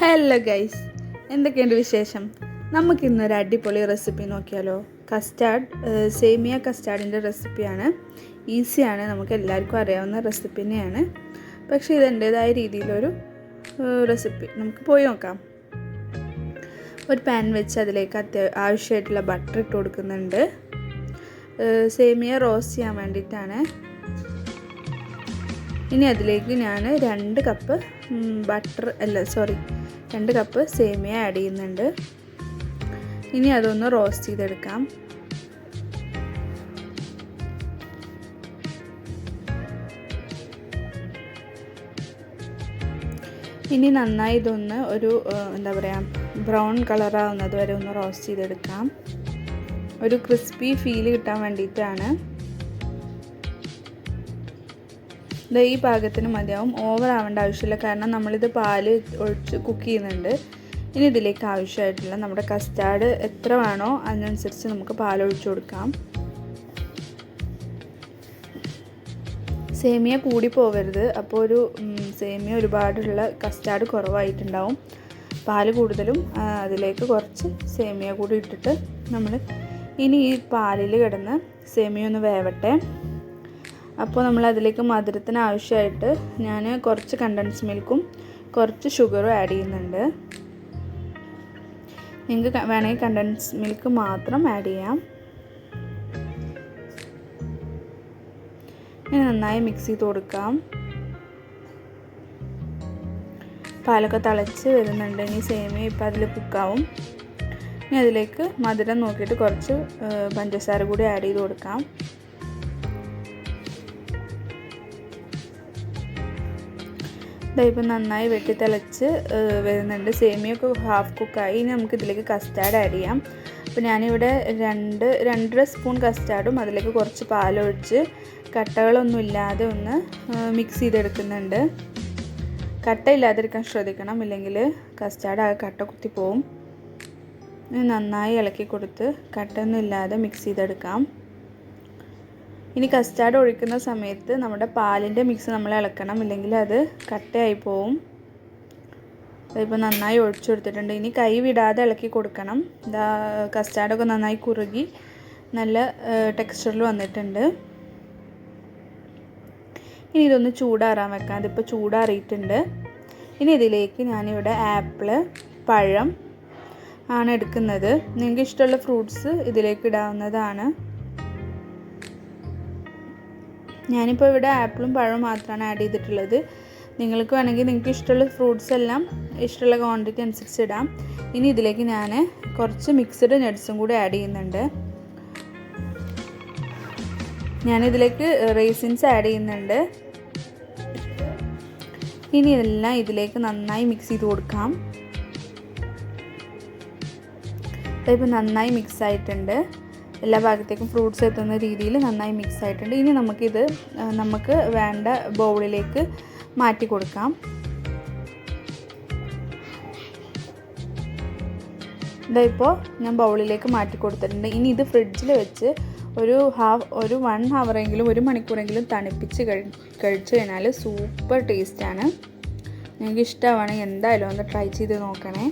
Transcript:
Hello guys, എന്തൊക്കെയുണ്ട് വിശേഷം? നമുക്കിന്നൊരു അടിപൊളി റെസിപ്പി നോക്കിയാലോ? സേമിയ കസ്റ്റാർഡിൻ്റെ റെസിപ്പിയാണ്. ഈസിയാണ്, നമുക്ക് എല്ലാവർക്കും അറിയാവുന്ന റെസിപ്പി തന്നെയാണ്. പക്ഷേ ഇതെൻ്റേതായ രീതിയിലൊരു റെസിപ്പി. നമുക്ക് പോയി നോക്കാം. ഒരു പാൻ വെച്ച് അതിലേക്ക് ആവശ്യമായിട്ടുള്ള ബട്ടർ ഇട്ട് കൊടുക്കുന്നുണ്ട്. സേമിയ റോസ്റ്റ് ചെയ്യാൻ വേണ്ടിയിട്ടാണ്. ഇനി അതിലേക്ക് ഞാൻ 2 കപ്പ് സേമിയ ആഡ് ചെയ്യുന്നുണ്ട്. ഇനി അതൊന്ന് റോസ്റ്റ് ചെയ്തെടുക്കാം. ഇനി നന്നായി ഇതൊന്ന് ഒരു ബ്രൗൺ കളറാവുന്നത് വരെ ഒന്ന് റോസ്റ്റ് ചെയ്തെടുക്കാം. ഒരു ക്രിസ്പി ഫീൽ കിട്ടാൻ വേണ്ടിയിട്ടാണ്. ഈ പാകത്തിന് മതിയാവും, ഓവർ ആവേണ്ട ആവശ്യമില്ല. കാരണം നമ്മളിത് പാല് ഒഴിച്ച് കുക്ക് ചെയ്യുന്നുണ്ട്. ഇനി ഇതിലേക്ക് ആവശ്യമായിട്ടുള്ള നമ്മുടെ കസ്റ്റാർഡ് എത്ര വേണോ അതിനനുസരിച്ച് നമുക്ക് പാലൊഴിച്ച് കൊടുക്കാം. സേമിയ കൂടി പോവരുത്. അപ്പോൾ സേമിയ ഒരുപാടുള്ള കസ്റ്റാർഡ് കുറവായിട്ടുണ്ടാവും. പാല് കൂടുതലും അതിലേക്ക് കുറച്ച് സേമിയ കൂടി ഇട്ടിട്ട് നമ്മൾ ഇനി ഈ പാലിൽ കിടന്ന് സേമിയ ഒന്ന് വേവട്ടെ. അപ്പോൾ നമ്മൾ അതിലേക്ക് മധുരത്തിന് ആവശ്യമായിട്ട് ഞാൻ കുറച്ച് കണ്ടൻസ് മിൽക്കും കുറച്ച് ഷുഗറും ആഡ് ചെയ്യുന്നുണ്ട്. നിങ്ങൾക്ക് വേണമെങ്കിൽ കണ്ടൻസ് മിൽക്ക് മാത്രം ആഡ് ചെയ്യാം. ഇനി നന്നായി മിക്സ് ചെയ്ത് കൊടുക്കാം. പാലൊക്കെ തിളച്ച് വരുന്നുണ്ട്. ഇനി സേമിയ ഇപ്പോൾ അതിൽ കുക്കാവും. ഇനി അതിലേക്ക് മധുരം നോക്കിയിട്ട് കുറച്ച് പഞ്ചസാര കൂടി ആഡ് ചെയ്ത് കൊടുക്കാം. ഇപ്പം നന്നായി വെട്ടി തിളച്ച് വരുന്നുണ്ട്. സേമിയൊക്കെ ഹാഫ് കുക്കായി. ഇനി നമുക്ക് ഇതിലേക്ക് കസ്റ്റാർഡ് ആഡ് ചെയ്യാം. അപ്പോൾ ഞാനിവിടെ 2 സ്പൂൺ കസ്റ്റാർഡും അതിലേക്ക് കുറച്ച് പാലൊഴിച്ച് കട്ടകളൊന്നും ഇല്ലാതെ ഒന്ന് മിക്സ് ചെയ്തെടുക്കുന്നുണ്ട്. കട്ട ഇല്ലാതിരിക്കാൻ ശ്രദ്ധിക്കണം, ഇല്ലെങ്കിൽ കസ്റ്റാർഡ് ആകെ കട്ട കുത്തിപ്പോവും. നന്നായി ഇളക്കി കൊടുത്ത് കട്ടയൊന്നും ഇല്ലാതെ മിക്സ് ചെയ്തെടുക്കാം. ഇനി കസ്റ്റാർഡ് ഒഴിക്കുന്ന സമയത്ത് നമ്മുടെ പാലിൻ്റെ മിക്സ് നമ്മൾ ഇളക്കണം, ഇല്ലെങ്കിൽ അത് കട്ടയായി പോവും. അതിപ്പോൾ നന്നായി ഒഴിച്ചു കൊടുത്തിട്ടുണ്ട്. ഇനി കൈ വിടാതെ ഇളക്കി കൊടുക്കണം. കസ്റ്റാർഡൊക്കെ നന്നായി കുറുകി നല്ല ടെക്സ്ചറിൽ വന്നിട്ടുണ്ട്. ഇനി ഇതൊന്ന് ചൂടാറാൻ വെക്കാം. അതിപ്പോൾ ചൂടാറിയിട്ടുണ്ട്. ഇനി ഇതിലേക്ക് ഞാനിവിടെ പഴം ആണ് എടുക്കുന്നത്. നിങ്ങൾക്ക് ഇഷ്ടമുള്ള ഫ്രൂട്ട്സ് ഇതിലേക്ക് ഇടാവുന്നതാണ്. ഞാനിപ്പോൾ ഇവിടെ ആപ്പിളും പഴവും മാത്രമാണ് ആഡ് ചെയ്തിട്ടുള്ളത്. നിങ്ങൾക്ക് വേണമെങ്കിൽ നിങ്ങൾക്ക് ഇഷ്ടമുള്ള ഫ്രൂട്ട്സ് എല്ലാം ഇഷ്ടമുള്ള ക്വാണ്ടിറ്റി അനുസരിച്ച് ഇടാം. ഇനി ഇതിലേക്ക് ഞാൻ കുറച്ച് മിക്സ്ഡ് നട്ട്സും കൂടി ആഡ് ചെയ്യുന്നുണ്ട്. ഞാനിതിലേക്ക് റേസിൻസ് ആഡ് ചെയ്യുന്നുണ്ട്. ഇനി ഇതെല്ലാം ഇതിലേക്ക് നന്നായി മിക്സ് ചെയ്ത് കൊടുക്കാം. ഇപ്പോൾ നന്നായി മിക്സ് ആയിട്ടുണ്ട്. എല്ലാ ഭാഗത്തേക്കും ഫ്രൂട്ട്സ് എത്തുന്ന രീതിയിൽ നന്നായി മിക്സ് ആയിട്ടുണ്ട്. ഇനി നമുക്ക് വേണ്ട ബൗളിലേക്ക് മാറ്റി കൊടുക്കാം. ഇപ്പോൾ ഞാൻ ബൗളിലേക്ക് മാറ്റി കൊടുത്തിട്ടുണ്ട്. ഇനി ഇത് ഫ്രിഡ്ജിൽ വെച്ച് ഒരു 1 ഹവറെങ്കിലും 1 മണിക്കൂറെങ്കിലും തണുപ്പിച്ച് കഴിച്ചു കഴിഞ്ഞാൽ സൂപ്പർ ടേസ്റ്റാണ്. നിങ്ങൾക്ക് ഇഷ്ടമാണെങ്കിൽ എന്തായാലും ഒന്ന് ട്രൈ ചെയ്ത് നോക്കണേ.